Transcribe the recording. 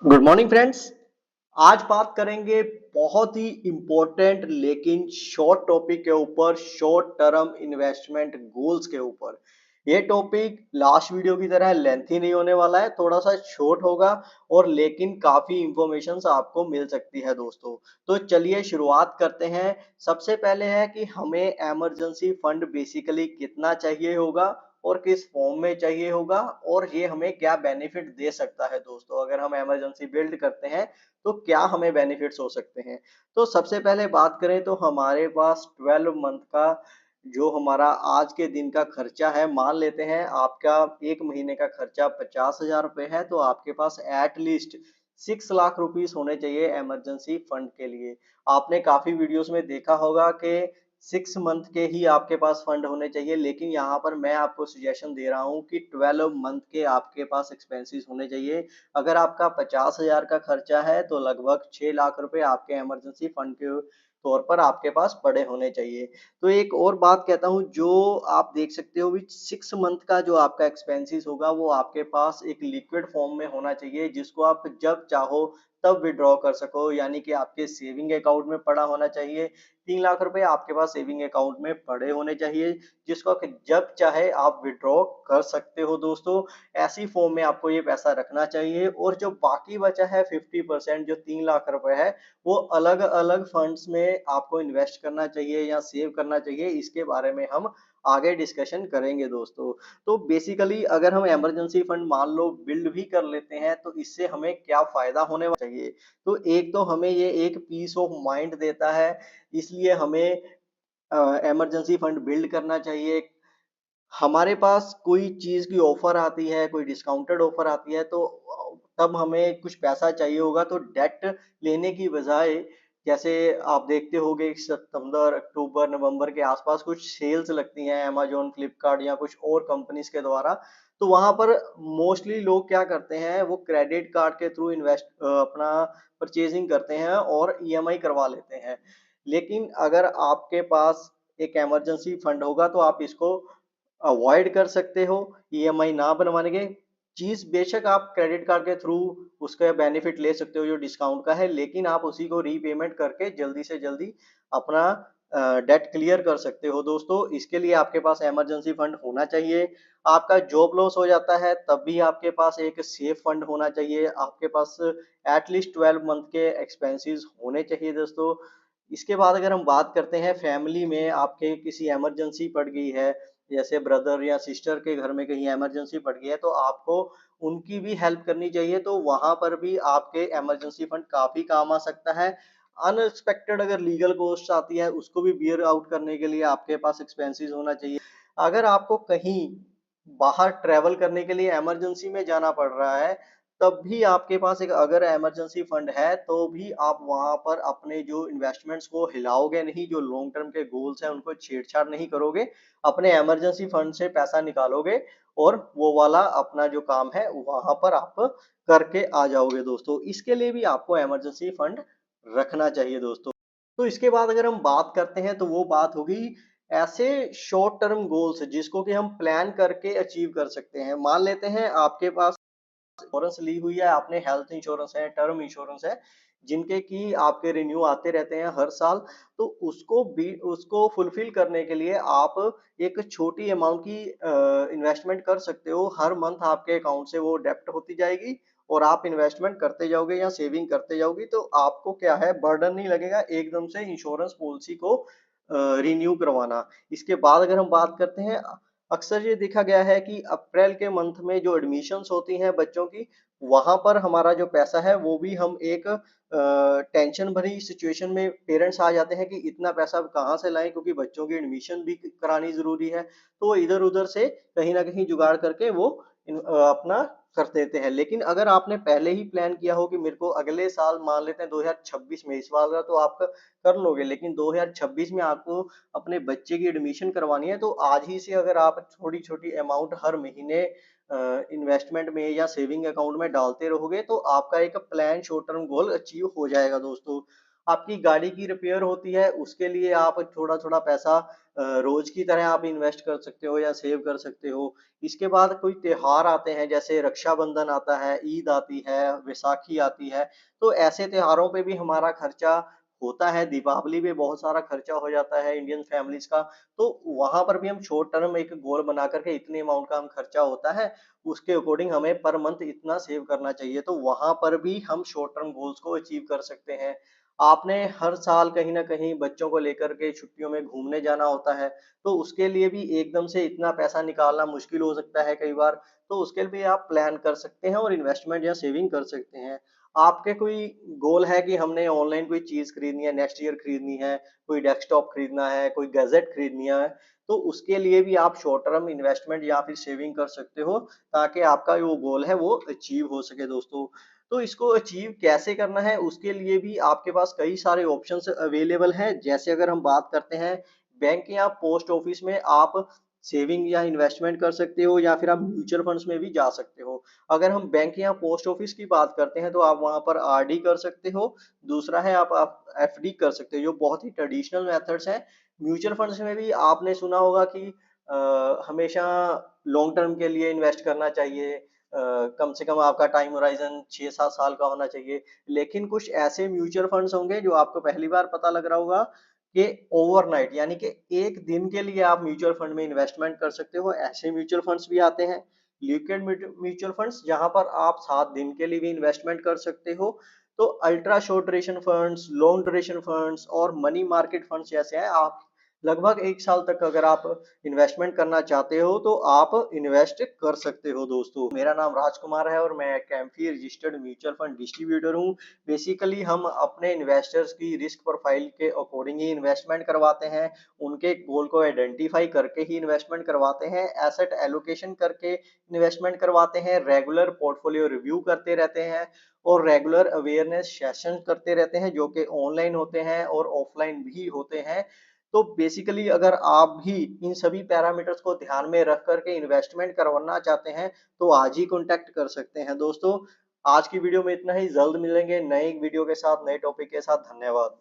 Good morning friends. आज बात करेंगे बहुत ही इम्पोर्टेंट लेकिन शॉर्ट टॉपिक के ऊपर, शॉर्ट टर्म इन्वेस्टमेंट गोल्स के ऊपर। ये टॉपिक लास्ट वीडियो की तरह लेंथी नहीं होने वाला है, थोड़ा सा शॉर्ट होगा और लेकिन काफी इंफॉर्मेशन आपको मिल सकती है दोस्तों। तो चलिए शुरुआत करते हैं। सबसे पहले है कि हमें इमरजेंसी फंड बेसिकली कितना चाहिए होगा और किस फॉर्म में चाहिए होगा, और ये हमें क्या बेनिफिट दे सकता है दोस्तों। अगर हम इमरजेंसी बिल्ड करते हैं तो क्या हमें बेनिफिट्स हो सकते हैं। तो सबसे पहले बात करें तो हमारे पास 12 मंथ का जो हमारा आज के दिन का खर्चा है, मान लेते हैं आपका एक महीने का खर्चा 50,000 रुपये है, तो आपके पास एट लीस्ट 6 लाख रुपीस होने चाहिए इमरजेंसी फंड के लिए। आपने काफी वीडियोस में देखा होगा कि 6 मंथ के ही आपके पास फंड होने चाहिए, लेकिन यहाँ पर मैं आपको सजेशन दे रहा हूँ कि 12 मंथ के आपके पास एक्सपेंसेस होने चाहिए। अगर आपका 50,000 का खर्चा है तो लगभग 6 लाख रुपए आपके इमरजेंसी फंड के तौर पर आपके पास पड़े होने चाहिए। तो एक और बात कहता हूँ, जो आप देख सकते हो भी 6 मंथ का जो आपका एक्सपेंसेस होगा वो आपके पास एक लिक्विड फॉर्म में होना चाहिए, जिसको आप जब चाहो तब विड्रॉ कर सको, यानी कि आपके सेविंग अकाउंट में पड़ा होना चाहिए। 3 लाख रुपए आपके पास सेविंग अकाउंट में पड़े होने चाहिए, जिसको आप जब चाहे आप विड्रॉ कर सकते हो दोस्तों। ऐसी फॉर्म में आपको ये पैसा रखना चाहिए, और जो बाकी बचा है 50%, जो 3 लाख रुपए है, वो अलग अलग फंड्स में आपको इन्वेस्ट करना चाहिए या सेव करना चाहिए। इसके बारे में हम आगे डिस्कशन करेंगे दोस्तों। तो बेसिकली अगर हम इमरजेंसी फंड मान लो बिल्ड भी कर लेते हैं तो इससे हमें क्या फायदा होने वाला चाहिए। तो एक तो हमें ये एक पीस ऑफ माइंड देता है, इसलिए हमें इमरजेंसी फंड बिल्ड करना चाहिए। हमारे पास कोई चीज़ की ऑफर आती है, कोई डिस्काउंटेड ऑफर आती है, तो तब हमें कुछ पैसा चाहिए होगा, तो डेट लेने की बजाय, जैसे आप देखते होंगे सितंबर अक्टूबर नवंबर के आसपास कुछ सेल्स लगती हैं अमेजोन फ्लिपकार्ट या कुछ और कंपनीज के द्वारा। तो वहां पर मोस्टली लोग क्या करते हैं, वो क्रेडिट कार्ड के थ्रू इन्वेस्ट अपना परचेजिंग करते हैं और ईएमआई करवा लेते हैं। लेकिन अगर आपके पास एक इमरजेंसी फंड होगा तो आप इसको अवॉइड कर सकते हो, ईएमआई ना बनवाने के। चीज बेशक आप क्रेडिट कार्ड के थ्रू उसका बेनिफिट ले सकते हो जो डिस्काउंट का है, लेकिन आप उसी को रीपेमेंट करके जल्दी से जल्दी अपना डेट क्लियर कर सकते हो दोस्तों। इसके लिए आपके पास इमरजेंसी फंड होना चाहिए। आपका जॉब लॉस हो जाता है तब भी आपके पास एक सेफ फंड होना चाहिए। आपके पास एटलीस्ट 12 मंथ के एक्सपेंसेस होने चाहिए दोस्तों। इसके बाद अगर हम बात करते हैं, फैमिली में आपके किसी इमरजेंसी पड़ गई है, जैसे ब्रदर या सिस्टर के घर में कहीं इमरजेंसी पड़ गई है, तो आपको उनकी भी हेल्प करनी चाहिए। तो वहां पर भी आपके इमरजेंसी फंड काफी काम आ सकता है। अनएक्सपेक्टेड अगर लीगल कॉस्ट आती है उसको भी बियर आउट करने के लिए आपके पास एक्सपेंसेस होना चाहिए। अगर आपको कहीं बाहर ट्रेवल करने के लिए इमरजेंसी में जाना पड़ रहा है, तब भी आपके पास एक अगर इमरजेंसी फंड है तो भी आप वहां पर अपने जो इन्वेस्टमेंट्स को हिलाओगे नहीं, जो लॉन्ग टर्म के गोल्स हैं उनको छेड़छाड़ नहीं करोगे। अपने इमरजेंसी फंड से पैसा निकालोगे और वो वाला अपना जो काम है वहां पर आप करके आ जाओगे दोस्तों। इसके लिए भी आपको इमरजेंसी फंड रखना चाहिए दोस्तों। तो इसके बाद अगर हम बात करते हैं तो वो बात होगी ऐसे शॉर्ट टर्म गोल्स जिसको कि हम प्लान करके अचीव कर सकते हैं। मान लेते हैं आपके पास इंश्योरेंस ली हुई है आपने, हेल्थ इंश्योरेंस है, टर्म इंश्योरेंस है, जिनके की आपके रिन्यू आते रहते हैं हर साल। तो उसको फुलफिल करने के लिए आप एक छोटी अमाउंट की इन्वेस्टमेंट कर सकते हो। हर मंथ आपके अकाउंट से वो डेप्ट होती जाएगी और आप इन्वेस्टमेंट करते जाओगे या सेविंग करते जाओगे, तो आपको क्या है, बर्डन नहीं लगेगा एकदम से इंश्योरेंस पॉलिसी को रिन्यू करवाना। इसके बाद अगर हम बात करते हैं, अक्सर ये देखा गया है कि अप्रैल के मंथ में जो एडमिशन्स होती हैं बच्चों की, वहां पर हमारा जो पैसा है वो भी हम एक टेंशन भरी सिचुएशन में पेरेंट्स आ जाते हैं कि इतना पैसा कहाँ से लाएं, क्योंकि बच्चों की एडमिशन भी करानी जरूरी है। तो इधर उधर से कहीं ना कहीं जुगाड़ करके वो अपना कर देते हैं। लेकिन अगर आपने पहले ही प्लान किया हो कि मेरे को अगले साल, मान लेते हैं 2026 में, इस बार का तो आप कर लोगे, लेकिन 2026 में आपको अपने बच्चे की एडमिशन करवानी है, तो आज ही से अगर आप छोटी छोटी अमाउंट हर महीने इन्वेस्टमेंट में या सेविंग अकाउंट में डालते रहोगे तो आपका एक plan short term goal achieve हो जाएगा दोस्तों। आपकी गाड़ी की रिपेयर होती है, उसके लिए आप थोड़ा-थोड़ा पैसा रोज़ की तरह आप इन्वेस्ट कर सकते हो या सेव कर सकते हो। इसके बाद कोई त्योहार आते हैं, जैसे रक्षाबंधन आता है, ईद आती है, वैसाखी आती है, तो ऐसे त्योहारों पे भी हमारा खर्चा होता है, दीपावली पे बहुत सारा खर्चा हो जाता है इंडियन फैमिलीज़ का, तो वहाँ पर भी हम शॉर्ट टर्म एक गोल बना कर के इतने अमाउंट का हम खर्चा होता है, उसके अकॉर्डिंग हमें पर मंथ इतना सेव करना चाहिए, तो वहाँ पर भी हम शॉर्ट टर्म गोल्स को अचीव कर सकते हैं। आपने हर साल कहीं न कहीं बच्चों को लेकर के छुट्टियों में घूमने जाना होता है, तो उसके लिए भी एकदम से इतना पैसा निकालना मुश्किल हो सकता है कई बार, तो उसके लिए भी आप प्लान कर सकते हैं और इन्वेस्टमेंट या सेविंग कर सकते हैं। आपके कोई गोल है कि हमने ऑनलाइन कोई चीज़ खरीदनी है, नेक्स्ट ईयर खरीदनी है, कोई डेस्कटॉप खरीदना है, कोई गैजेट खरीदनी है, तो उसके लिए भी आप शॉर्ट टर्म इन्वेस्टमेंट या फिर सेविंग कर सकते हो, ताकि आपका जो गोल है वो अचीव हो सके दोस्तों। तो इसको अचीव कैसे करना है, उसके लिए भी आपके पास कई सारे ऑप्शंस अवेलेबल हैं। जैसे अगर हम बात करते हैं, बैंक या पोस्ट ऑफिस में आप सेविंग या इन्वेस्टमेंट कर सकते हो, या फिर आप म्यूचुअल फंड्स में भी जा सकते हो। अगर हम बैंक या पोस्ट ऑफिस की बात करते हैं, तो आप वहाँ पर आरडी कर सकते हो। दूसरा है आप एफडी कर सकते हो, जो बहुत ही ट्रेडिशनल मेथड्स हैं। म्यूचुअल फंड्स में भी आपने सुना होगा कि हमेशा लॉन्ग टर्म के लिए इन्वेस्ट करना चाहिए। कम से कम आपका टाइम होराइज़न 6-7 साल का होना चाहिए। लेकिन कुछ ऐसे म्यूचुअल फंड्स होंगे जो आपको पहली बार पता लग रहा होगा कि ओवरनाइट, यानी कि 1 दिन के लिए आप म्यूचुअल फंड में इन्वेस्टमेंट कर सकते हो। ऐसे म्यूचुअल फंड्स भी आते हैं। लिक्विड म्यूचुअल फंड्स, जहाँ पर आप 7 दिन के लिए भी इन्वेस्टमेंट कर सकते हो। तो ultra short duration funds, long duration funds और मनी मार्केट फंड्स जैसे हैं, आप लगभग 1 साल तक अगर आप इन्वेस्टमेंट करना चाहते हो, तो आप इन्वेस्ट कर सकते हो दोस्तों। मेरा नाम राजकुमार है और मैं कैम्फी रजिस्टर्ड म्यूचुअल फंड डिस्ट्रीब्यूटर हूँ। बेसिकली हम अपने इन्वेस्टर्स की रिस्क प्रोफाइल के अकॉर्डिंग ही इन्वेस्टमेंट करवाते हैं, उनके गोल को आइडेंटिफाई करके ही इन्वेस्टमेंट करवाते हैं, एसेट एलोकेशन करके इन्वेस्टमेंट करवाते हैं, रेगुलर पोर्टफोलियो रिव्यू करते रहते हैं और रेगुलर अवेयरनेस सेशन करते रहते हैं, जो कि ऑनलाइन होते हैं और ऑफलाइन भी होते हैं। तो बेसिकली अगर आप भी इन सभी पैरामीटर्स को ध्यान में रख कर के इन्वेस्टमेंट करवाना चाहते हैं, तो आज ही कॉन्टैक्ट कर सकते हैं दोस्तों। आज की वीडियो में इतना ही, जल्द मिलेंगे नए वीडियो के साथ, नए टॉपिक के साथ। धन्यवाद।